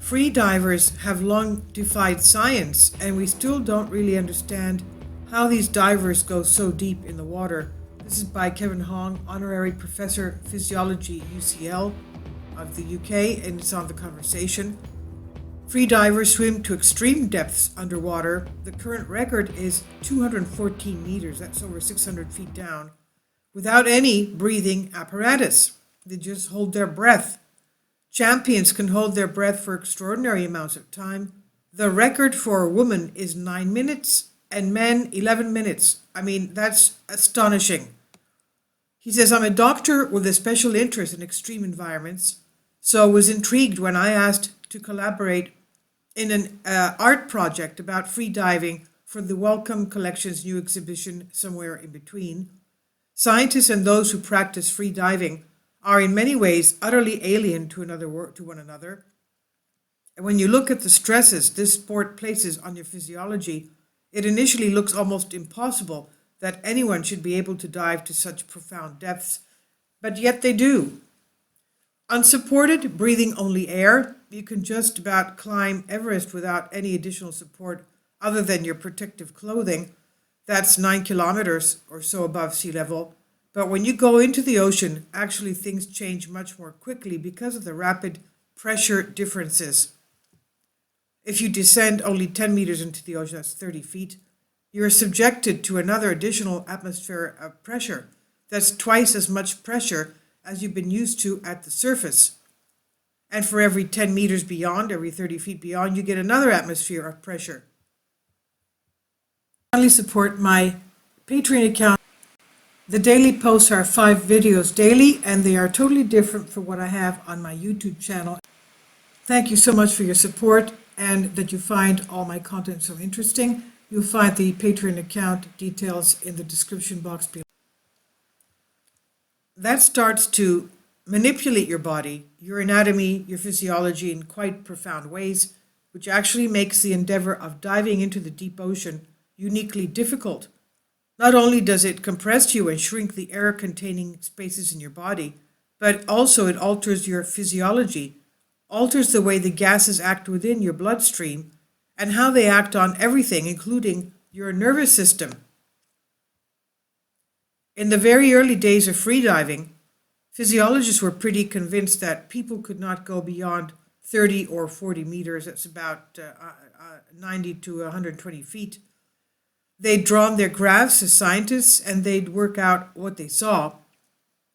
Free divers have long defied science, and we still don't really understand how these divers go so deep in the water. This is by Kevin Hong, Honorary Professor Physiology UCL of the UK, and it's on The Conversation. Free divers swim to extreme depths underwater. The current record is 214 meters, that's over 600 feet down, without any breathing apparatus. They just hold their breath. Champions can hold their breath for extraordinary amounts of time. The record for a woman is 9 minutes and men 11 minutes. I mean, that's astonishing. He says, I'm a doctor with a special interest in extreme environments, so I was intrigued when I asked to collaborate in an art project about free diving for the Wellcome Collection's new exhibition, Somewhere in Between. Scientists and those who practice free diving are in many ways utterly alien to one another. And when you look at the stresses this sport places on your physiology, it initially looks almost impossible that anyone should be able to dive to such profound depths, but yet they do. Unsupported, breathing only air, you can just about climb Everest without any additional support other than your protective clothing. That's 9 kilometers or so above sea level. But when you go into the ocean, actually things change much more quickly because of the rapid pressure differences. If you descend only 10 meters into the ocean, that's 30 feet, you're subjected to another additional atmosphere of pressure. That's twice as much pressure as you've been used to at the surface. And for every 10 meters beyond, every 30 feet beyond, you get another atmosphere of pressure. Finally, support my Patreon account. The daily posts are 5 videos daily, and they are totally different from what I have on my YouTube channel. Thank you so much for your support and that you find all my content so interesting. You'll find the Patreon account details in the description box below. That starts to manipulate your body, your anatomy, your physiology in quite profound ways, which actually makes the endeavor of diving into the deep ocean uniquely difficult. Not only does it compress you and shrink the air-containing spaces in your body, but also it alters your physiology, alters the way the gases act within your bloodstream, and how they act on everything, including your nervous system. In the very early days of freediving, physiologists were pretty convinced that people could not go beyond 30 or 40 meters, that's about 90 to 120 feet. They'd drawn their graphs as scientists, and they'd work out what they saw.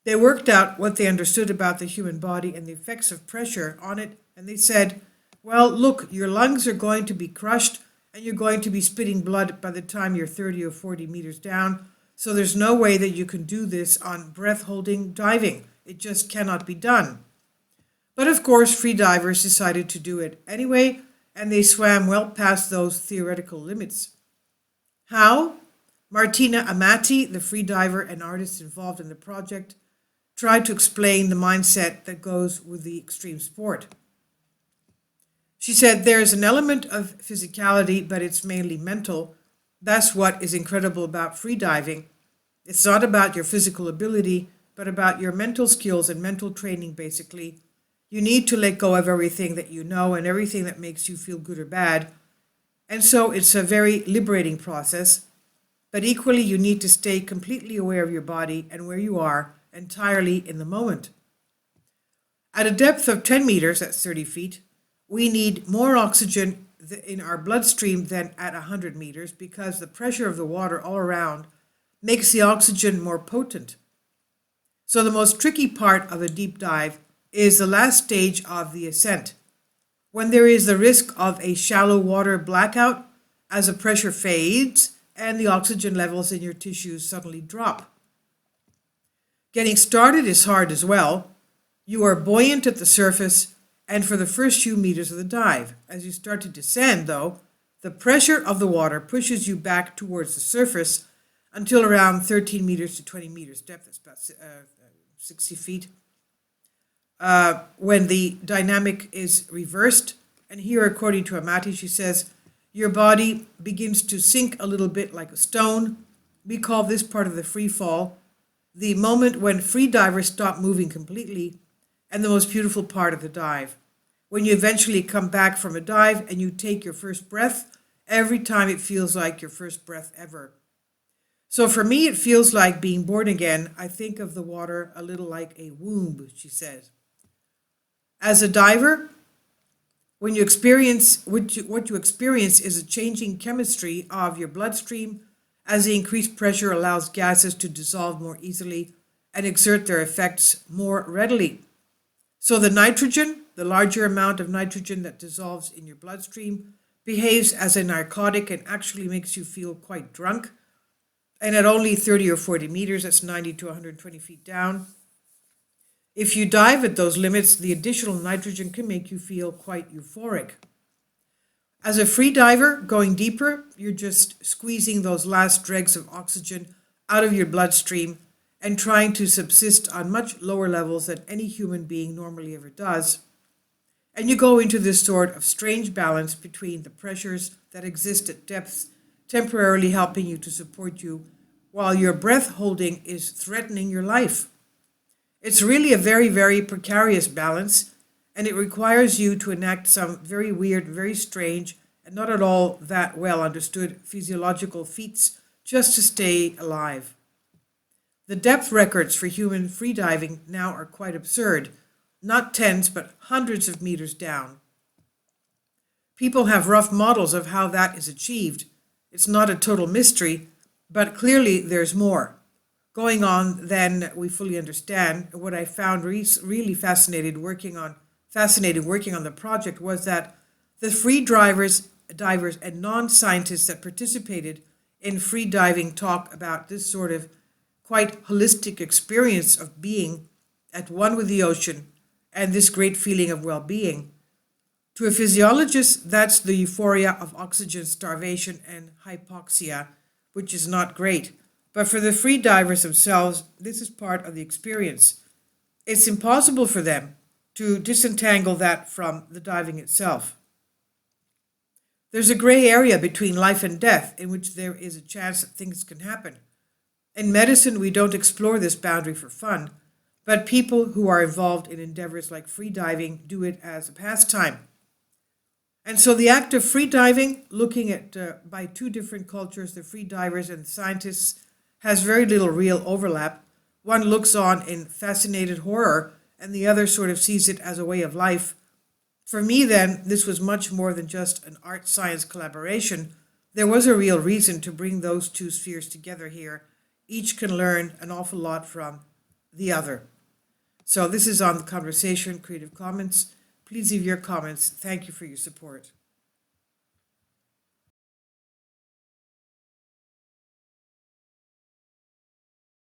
They worked out what they understood about the human body and the effects of pressure on it, and they said, well, look, your lungs are going to be crushed, and you're going to be spitting blood by the time you're 30 or 40 meters down, so there's no way that you can do this on breath-holding diving. It just cannot be done. But of course, free divers decided to do it anyway, and they swam well past those theoretical limits. How? Martina Amati, the free diver and artist involved in the project, tried to explain the mindset that goes with the extreme sport. She said there is an element of physicality, but it's mainly mental. That's what is incredible about free diving. It's not about your physical ability, but about your mental skills and mental training, basically. You need to let go of everything that you know and everything that makes you feel good or bad. And so it's a very liberating process, but equally you need to stay completely aware of your body and where you are, entirely in the moment. At a depth of 10 meters, that's 30 feet, we need more oxygen in our bloodstream than at 100 meters because the pressure of the water all around makes the oxygen more potent. So the most tricky part of a deep dive is the last stage of the ascent, when there is the risk of a shallow water blackout as the pressure fades and the oxygen levels in your tissues suddenly drop. Getting started is hard as well. You are buoyant at the surface and for the first few meters of the dive. As you start to descend, though, the pressure of the water pushes you back towards the surface until around 13 meters to 20 meters depth, that's about 60 feet. When the dynamic is reversed, and here according to Amati, she says, your body begins to sink a little bit like a stone. We call this part of the free fall the moment when free divers stop moving completely and the most beautiful part of the dive. when you eventually come back from a dive and you take your first breath, every time it feels like your first breath ever. So for me, it feels like being born again. I think of the water a little like a womb, she says. As a diver, when you experience what you experience is a changing chemistry of your bloodstream as the increased pressure allows gases to dissolve more easily and exert their effects more readily. So the nitrogen, the larger amount of nitrogen that dissolves in your bloodstream, behaves as a narcotic and actually makes you feel quite drunk. And at only 30 or 40 meters, that's 90 to 120 feet down, if you dive at those limits, the additional nitrogen can make you feel quite euphoric. As a free diver, going deeper, you're just squeezing those last dregs of oxygen out of your bloodstream and trying to subsist on much lower levels than any human being normally ever does. And you go into this sort of strange balance between the pressures that exist at depths, temporarily helping you to support you, while your breath holding is threatening your life. It's really a very, very precarious balance, and it requires you to enact some very weird, very strange, and not at all that well understood physiological feats just to stay alive. The depth records for human freediving now are quite absurd, not tens but hundreds of meters down. People have rough models of how that is achieved. It's not a total mystery, but clearly there's more going on than we fully understand. What I found really fascinating working on the project was that the free divers and non-scientists that participated in free diving talk about this sort of quite holistic experience of being at one with the ocean and this great feeling of well-being. To a physiologist, that's the euphoria of oxygen starvation and hypoxia, which is not great. But for the free divers themselves, this is part of the experience. It's impossible for them to disentangle that from the diving itself. There's a gray area between life and death in which there is a chance that things can happen. In medicine, we don't explore this boundary for fun, but people who are involved in endeavors like free diving do it as a pastime. And so the act of free diving, looking at by two different cultures, the free divers and the scientists, has very little real overlap. One looks on in fascinated horror, and the other sort of sees it as a way of life. For me, then, this was much more than just an art-science collaboration. There was a real reason to bring those two spheres together here. Each can learn an awful lot from the other. So this is on the conversation, Creative Commons. Please leave your comments. Thank you for your support.